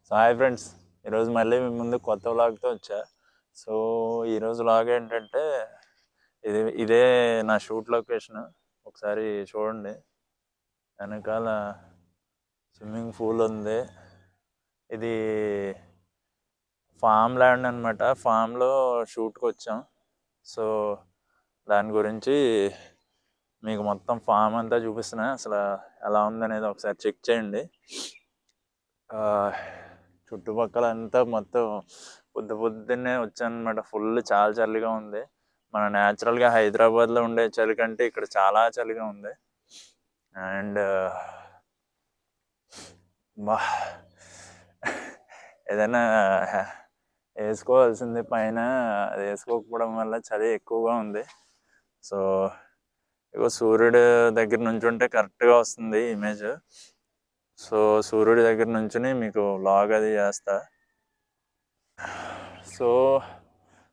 So hi friends, ఈరోజు మళ్ళీ మీ ముందు కొత్త వ్లాగ్తో వచ్చా. సో ఈరోజు వ్లాగ్ ఏంటంటే ఇదే నా షూట్ లొకేషన్. ఒకసారి చూడండి, వెనకాల స్విమ్మింగ్ పూల్ ఉంది. ఇది ఫామ్ ల్యాండ్ అనమాట. ఫామ్లో షూట్కి వచ్చాం. సో దాని గురించి మీకు మొత్తం ఫామ్ అంతా చూపిస్తున్నా. అసలు ఎలా ఉందనేది ఒకసారి చెక్ చేయండి. చుట్టుపక్కల అంతా మొత్తం పొద్దున్నే వచ్చానమాట. ఫుల్ చాలా చలిగా ఉంది. మన న్యాచురల్గా హైదరాబాద్లో ఉండే చలి కంటే ఇక్కడ చాలా చలిగా ఉంది. అండ్ బా ఏదైనా వేసుకోవాల్సింది పైన, అది వేసుకోకపోవడం వల్ల చలి ఎక్కువగా ఉంది. సో ఇగో సూర్యుడు దగ్గర నుంచి ఉంటే కరెక్ట్గా వస్తుంది ఇమేజ్. సో సూర్యుడి దగ్గర నుంచి మీకు వ్లాగ్ అది చేస్తా. సో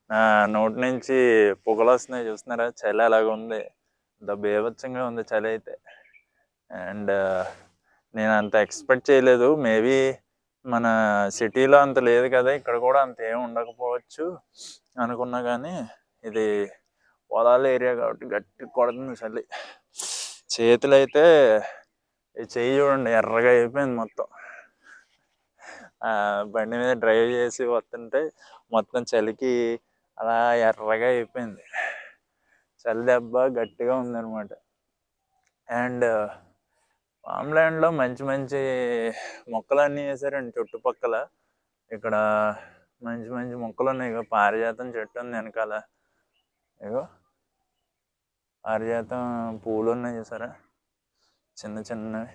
నా నోటి నుంచి పొగలు వస్తున్నాయి, చూస్తున్నారా? చలి అలాగ ఉంది, అంత బేభత్సంగా ఉంది చలి అయితే. అండ్ నేను అంత ఎక్స్పెక్ట్ చేయలేదు. మేబీ మన సిటీలో అంత లేదు కదా, ఇక్కడ కూడా అంత ఏమి ఉండకపోవచ్చు అనుకున్నా. కానీ ఇది పొలాల ఏరియా కాబట్టి గట్టి కొడుతుంది చలి. చేతులు అయితే చెయ్యి చూడండి ఎర్రగా అయిపోయింది మొత్తం. బండి మీద డ్రైవ్ చేసి వస్తుంటే మొత్తం చలికి అలా ఎర్రగా అయిపోయింది. చలి దెబ్బ గట్టిగా ఉందన్నమాట. అండ్ ఫామ్ ల్యాండ్లో మంచి మంచి మొక్కలన్నీ వేసారండి చుట్టుపక్కల. ఇక్కడ మంచి మంచి మొక్కలు ఉన్నాయి. ఇగో పారిజాతం చెట్టు ఉంది వెనకాల. ఇగో పారిజాతం పూలు ఉన్నాయి, చూసారా? చిన్న చిన్నవి.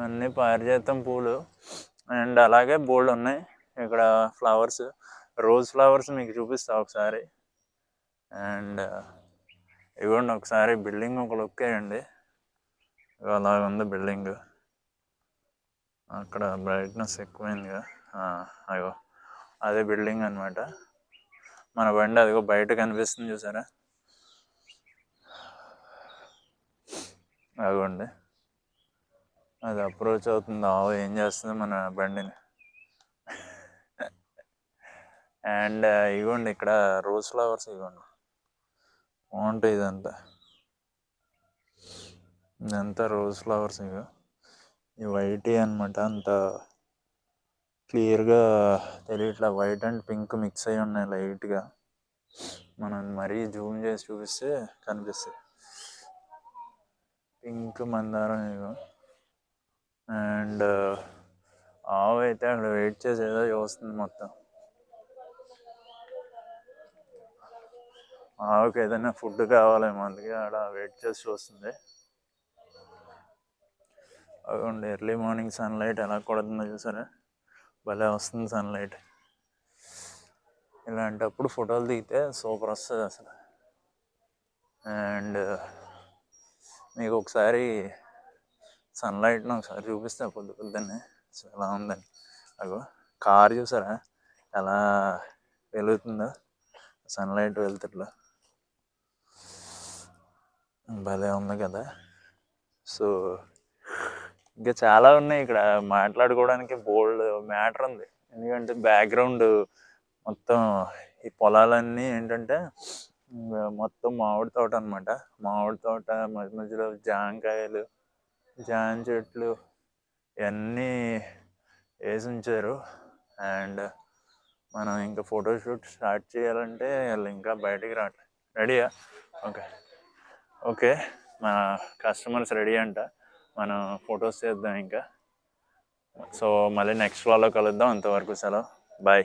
అన్నీ పారిజాతం పూలు. అండ్ అలాగే బోల్డ్ ఉన్నాయి ఇక్కడ ఫ్లవర్స్, రోజ్ ఫ్లవర్స్ మీకు చూపిస్తా ఒకసారి. అండ్ ఇవ్వండి ఒకసారి బిల్డింగ్ ఒక లుక్ వేయండి. అలాగ ఉంది బిల్డింగ్. అక్కడ బ్రైట్నెస్ ఎక్కువైందిగా, అయ్యో అదే బిల్డింగ్ అనమాట. మన బండి అదిగో బయట కనిపిస్తుంది, చూసారా? అదిగోండి, అది అప్రోచ్ అవుతుంది. ఏం చేస్తుంది మన బండిని. అండ్ ఇగోండి ఇక్కడ రోజ్ ఫ్లవర్స్, ఇగోండి బాగుంటాయి. ఇదంతా రోజ్ ఫ్లవర్స్. ఈ వైట్ అనమాట, అంత క్లియర్గా తెలియట్లా. వైట్ అండ్ పింక్ మిక్స్ అయ్యి ఉన్నాయి లైట్గా. మనం మరీ జూమ్ చేసి చూపిస్తే కనిపిస్తాయి. పింక్ మందారం ఇగో. అండ్ ఆవు అయితే అక్కడ వెయిట్ చేసి ఏదో చూస్తుంది మొత్తం. ఆవుకి ఏదైనా ఫుడ్ కావాలేమో, అందుకే అక్కడ వెయిట్ చేసి చూస్తుంది. అదిగోండి ఎర్లీ మార్నింగ్ సన్లైట్ ఎలా కొడుతుందో చూసారా? భలే వస్తుంది సన్లైట్. ఇలాంటప్పుడు ఫోటోలు దిగితే సూపర్ వస్తుంది అసలు. అండ్ మీకు ఒకసారి సన్లైట్ని ఒకసారి చూపిస్తే పొద్దున్నే ఎలా ఉందని. అగో కార్ చూసారా ఎలా వెలుగుతుందో సన్లైట్ వెళ్తుట్లో? భలే ఉంది కదా. సో ఇంకా చాలా ఉన్నాయి ఇక్కడ మాట్లాడుకోవడానికి. బోల్డ్ మ్యాటర్ ఉంది, ఎందుకంటే బ్యాక్గ్రౌండ్ మొత్తం ఈ పొలాలన్నీ ఏంటంటే మొత్తం మామిడి తోట అనమాట. మామిడి తోట మధ్య మధ్యలో జాంకాయలు, జామ చెట్లు ఇవన్నీ వేసి ఉంచారు. అండ్ మనం ఇంకా ఫోటోషూట్ స్టార్ట్ చేయాలంటే వాళ్ళు ఇంకా బయటికి రావట్లేదు. రెడీయా? ఓకే మన కస్టమర్స్ రెడీ అంట. మనం ఫొటోస్ చేద్దాం ఇంకా. సో మళ్ళీ నెక్స్ట్ వాళ్ళలో కలుద్దాం. అంతవరకు సెలవు, బాయ్.